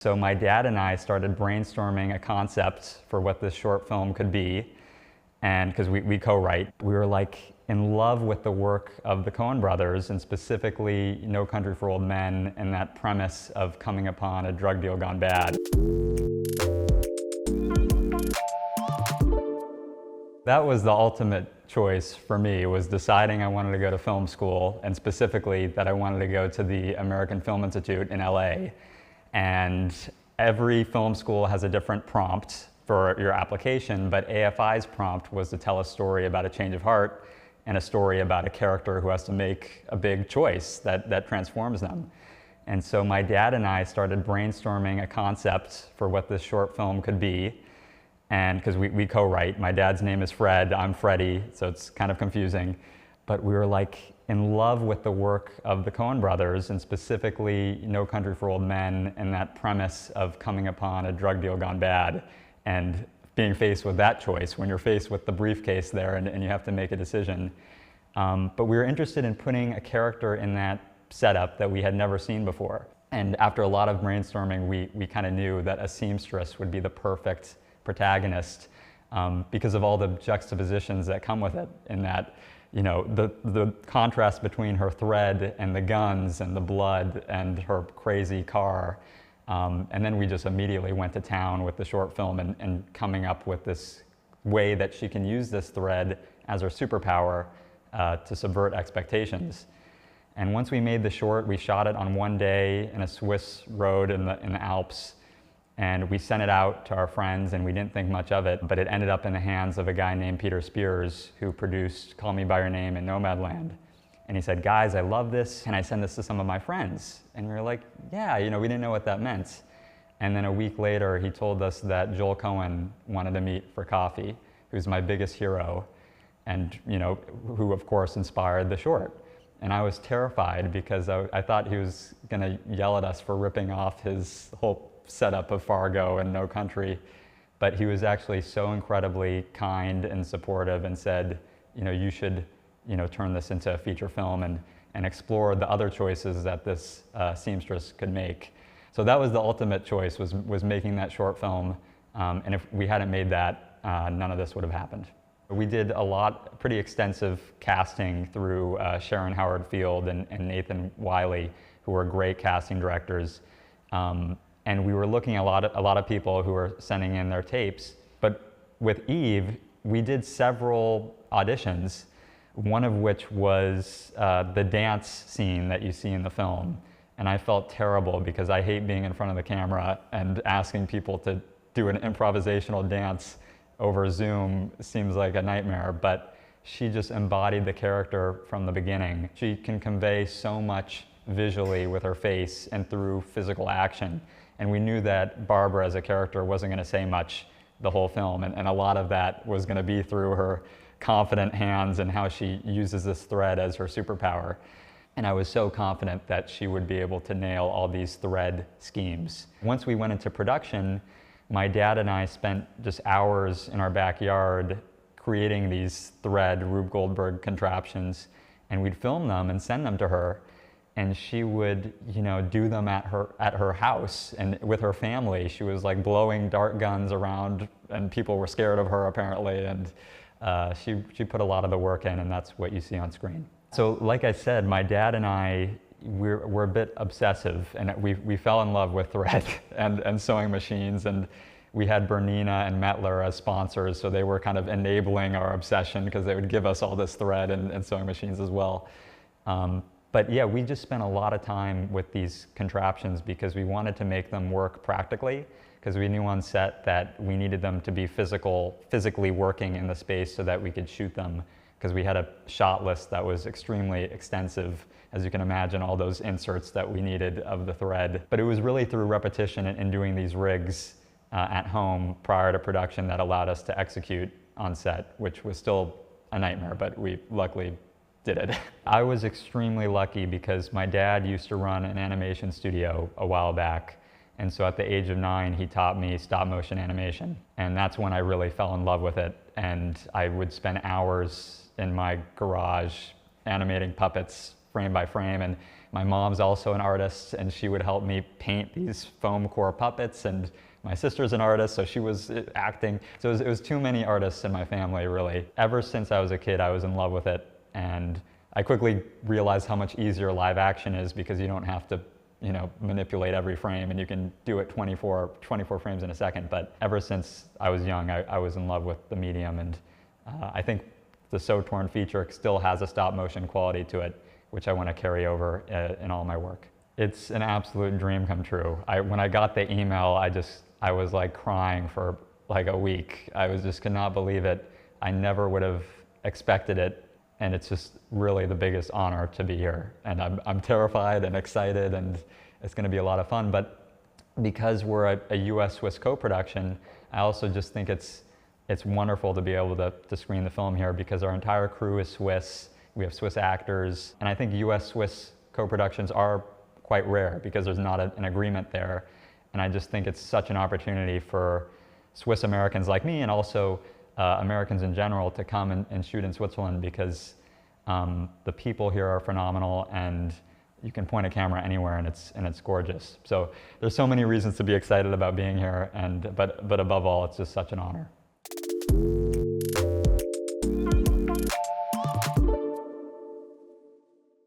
So my dad and I started brainstorming a concept for what this short film could be, and because we co-write, we were like in love with the work of the Coen brothers, and specifically No Country for Old Men, and that premise of coming upon a drug deal gone bad. That was the ultimate choice for me, was deciding I wanted to go to film school, and specifically that I wanted to go to the American Film Institute in LA. And every film school has a different prompt for your application, but AFI's prompt was to tell a story about a change of heart and a story about a character who has to make a big choice that transforms them. And so my dad and I started brainstorming a concept for what this short film could be. And because we co-write, my dad's name is Fred, I'm Freddy, so it's kind of confusing. But we were like in love with the work of the Coen brothers, and specifically No Country for Old Men, and that premise of coming upon a drug deal gone bad and being faced with that choice when you're faced with the briefcase there and you have to make a decision. But we were interested in putting a character in that setup that we had never seen before. And after a lot of brainstorming, we kind of knew that a seamstress would be the perfect protagonist because of all the juxtapositions that come with it, in that, you know, the contrast between her thread and the guns and the blood and her crazy car. And then we just immediately went to town with the short film and coming up with this way that she can use this thread as her superpower to subvert expectations. And once we made the short, we shot it on one day in a Swiss road in the Alps. And we sent it out to our friends, and we didn't think much of it, but it ended up in the hands of a guy named Peter Spears, who produced Call Me By Your Name and Nomadland. And he said, "Guys, I love this. Can I send this to some of my friends?" And we were like, yeah, you know, we didn't know what that meant. And then a week later, he told us that Joel Coen wanted to meet for coffee, who's my biggest hero, and, you know, who of course inspired the short. And I was terrified because I thought he was gonna yell at us for ripping off his whole setup of Fargo and No Country, but he was actually so incredibly kind and supportive and said, you know, you should, you know, turn this into a feature film and explore the other choices that this seamstress could make. So that was the ultimate choice, was making that short film, and if we hadn't made that, none of this would have happened. We did a lot, pretty extensive casting through Sharon Howard Field and Nathan Wiley, who were great casting directors. And we were looking at a lot of people who were sending in their tapes. But with Eve, we did several auditions, one of which was the dance scene that you see in the film. And I felt terrible because I hate being in front of the camera, and asking people to do an improvisational dance over Zoom seems like a nightmare. But she just embodied the character from the beginning. She can convey so much visually with her face and through physical action. And we knew that Barbara as a character wasn't going to say much the whole film, and a lot of that was going to be through her confident hands and how she uses this thread as her superpower. And I was so confident that she would be able to nail all these thread schemes. Once we went into production, my dad and I spent just hours in our backyard creating these thread Rube Goldberg contraptions, and we'd film them and send them to her. And she would, you know, do them at her house and with her family. She was like blowing dart guns around, and people were scared of her apparently. And she put a lot of the work in, and that's what you see on screen. So, like I said, my dad and I, we're a bit obsessive, and we fell in love with thread and sewing machines. And we had Bernina and Mettler as sponsors, so they were kind of enabling our obsession because they would give us all this thread and sewing machines as well. But yeah, we just spent a lot of time with these contraptions because we wanted to make them work practically, because we knew on set that we needed them to be physically working in the space so that we could shoot them, because we had a shot list that was extremely extensive, as you can imagine, all those inserts that we needed of the thread. But it was really through repetition and doing these rigs at home prior to production that allowed us to execute on set, which was still a nightmare, but we luckily did it. I was extremely lucky because my dad used to run an animation studio a while back, and so at the age of 9 he taught me stop motion animation, and that's when I really fell in love with it. And I would spend hours in my garage animating puppets frame by frame, and my mom's also an artist, and she would help me paint these foam core puppets, and my sister's an artist, so she was acting. So it was too many artists in my family, really. Ever since I was a kid, I was in love with it, and I quickly realized how much easier live action is because you don't have to, you know, manipulate every frame, and you can do it 24 frames in a second. But ever since I was young, I was in love with the medium, and I think the So Torn feature still has a stop motion quality to it, which I want to carry over in all my work. It's an absolute dream come true. When I got the email, I was like crying for like a week. Could not believe it. I never would have expected it, and it's just really the biggest honor to be here. And I'm terrified and excited, and it's going to be a lot of fun. But because we're a US-Swiss co-production, I also just think it's wonderful to be able to screen the film here because our entire crew is Swiss. We have Swiss actors, and I think US-Swiss co-productions are quite rare because there's not an agreement there. And I just think it's such an opportunity for Swiss Americans like me, and also Americans in general, to come and shoot in Switzerland, because the people here are phenomenal, and you can point a camera anywhere and it's gorgeous. So there's so many reasons to be excited about being here, but above all, it's just such an honor.